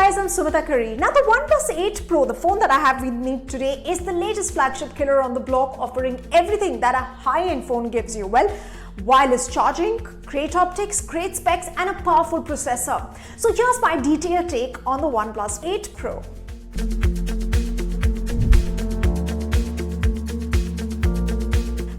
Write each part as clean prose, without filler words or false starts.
guys, I'm Sumita Kari. Now the OnePlus 8 Pro, the phone that I have with me today, is the latest flagship killer on the block, offering everything that a high-end phone gives you. Well, wireless charging, great optics, great specs and a powerful processor. So here's my detailed take on the OnePlus 8 Pro.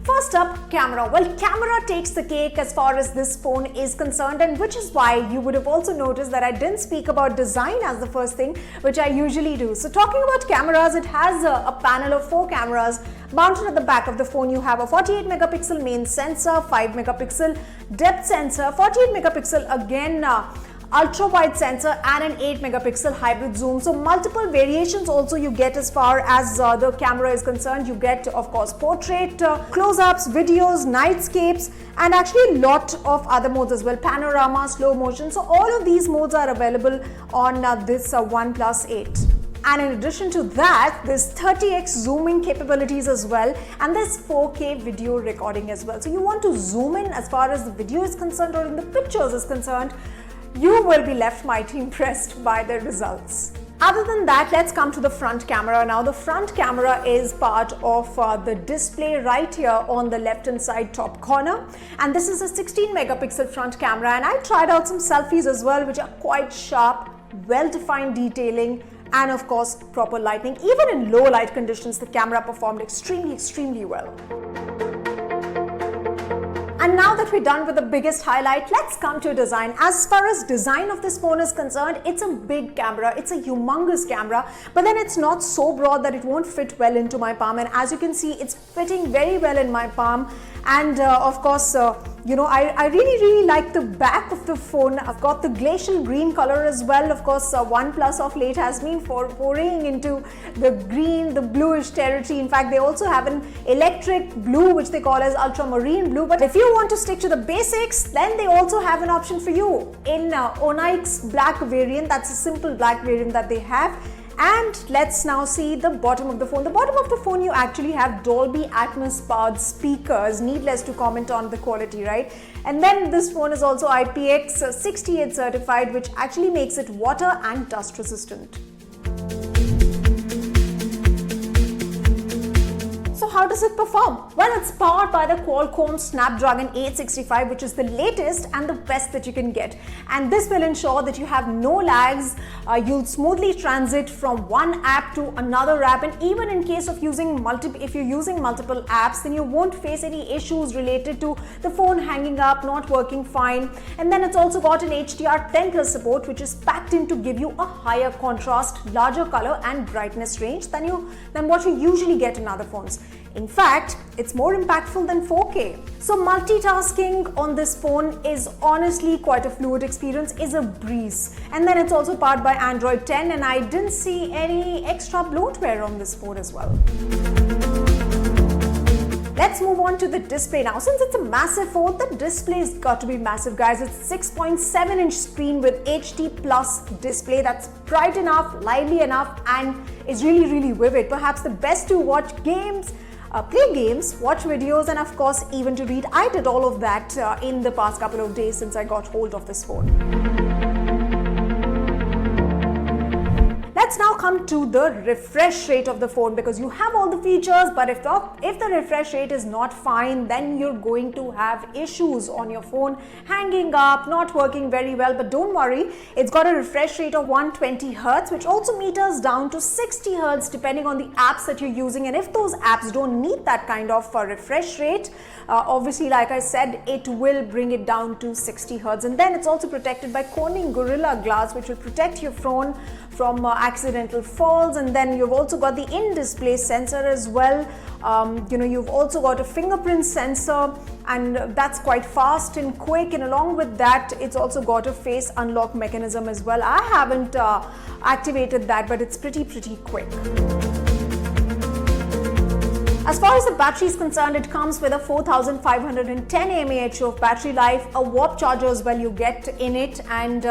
First up, camera. Well, camera takes the cake as far as this phone is concerned, and which is why you would have also noticed that I didn't speak about design as the first thing, which I usually do. So talking about cameras, it has a panel of 4 cameras mounted at the back of the phone. You have a 48 megapixel main sensor, 5 megapixel depth sensor, 48 megapixel again ultra wide sensor, and an 8 megapixel hybrid zoom. So multiple variations also you get as far as the camera is concerned. You get, of course, portrait, close-ups, videos, nightscapes, and actually a lot of other modes as well, panorama, slow motion. So all of these modes are available on this OnePlus 8. And in addition to that, there's 30x zooming capabilities as well, and there's 4K video recording as well. So you want to zoom in as far as the video is concerned or in the pictures is concerned, you will be left mighty impressed by the results. Other than that, let's come to the front camera. Now the front camera is part of the display right here on the left hand side top corner, and this is a 16 megapixel front camera, and I tried out some selfies as well, which are quite sharp, well-defined detailing, and of course proper lighting. Even in low light conditions, the camera performed extremely well. And now that we're done with the biggest highlight, let's come to design. As far as design of this phone is concerned, it's a big camera, it's a humongous camera, but then it's not so broad that it won't fit well into my palm. And as you can see, it's fitting very well in my palm. And of course, I really like the back of the phone. I've got the glacial green color as well. Of course, OnePlus of late has been foraying into the green, the bluish territory. In fact, they also have an electric blue, which they call as ultramarine blue. But if you want to stick to the basics, then they also have an option for you in Onyx black variant. That's a simple black variant that they have. And let's now see the bottom of the phone. The bottom of the phone, you actually have Dolby Atmos powered speakers. Needless to comment on the quality, right? And then this phone is also IPX68 certified, which actually makes it water and dust resistant. So how does it perform? Well, it's powered by the Qualcomm Snapdragon 865, which is the latest and the best that you can get. And this will ensure that you have no lags. You'll smoothly transit from one app to another app, and even in case of if you're using multiple apps, then you won't face any issues related to the phone hanging up, not working fine. And then it's also got an HDR10+ support, which is packed in to give you a higher contrast, larger color and brightness range than what you usually get in other phones. In fact, it's more impactful than 4K. So multitasking on this phone is honestly quite a fluid experience, is a breeze. And then it's also powered by Android 10, and I didn't see any extra bloatware on this phone as well. Let's move on to the display now. Since it's a massive phone, the display's got to be massive, guys. It's 6.7-inch screen with HD Plus display that's bright enough, lively enough, and is really vivid. Perhaps the best to watch games, play games, watch videos, and of course even to read. I did all of that in the past couple of days since I got hold of this phone. Let's now come to the refresh rate of the phone, because you have all the features, but if the refresh rate is not fine, then you're going to have issues on your phone, hanging up, not working very well. But don't worry, it's got a refresh rate of 120 Hz, which also meters down to 60 Hz depending on the apps that you're using. And if those apps don't need that kind of refresh rate, obviously, like I said, it will bring it down to 60 Hz. And then it's also protected by Corning Gorilla Glass, which will protect your phone from accidental falls. And then you've also got the in-display sensor as well. You've also got a fingerprint sensor, and that's quite fast and quick. And along with that, it's also got a face unlock mechanism as well. I haven't activated that, but it's pretty quick. As far as the battery is concerned, it comes with a 4510 mAh of battery life, a warp charger as well you get in it, and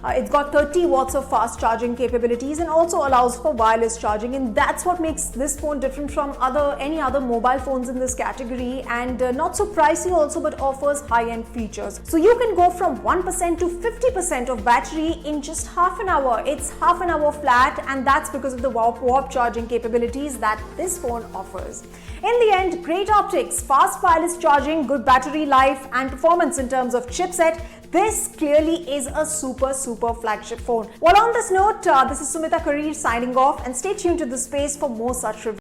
It's got 30 watts of fast charging capabilities and also allows for wireless charging, and that's what makes this phone different from any other mobile phones in this category, and not so pricey also, but offers high-end features. So you can go from 1% to 50% of battery in just half an hour. It's half an hour flat, and that's because of the warp charging capabilities that this phone offers. In the end, great optics, fast wireless charging, good battery life, and performance in terms of chipset. This clearly is a super flagship phone. Well, on this note, this is Sumita Karir signing off, and stay tuned to the space for more such reviews.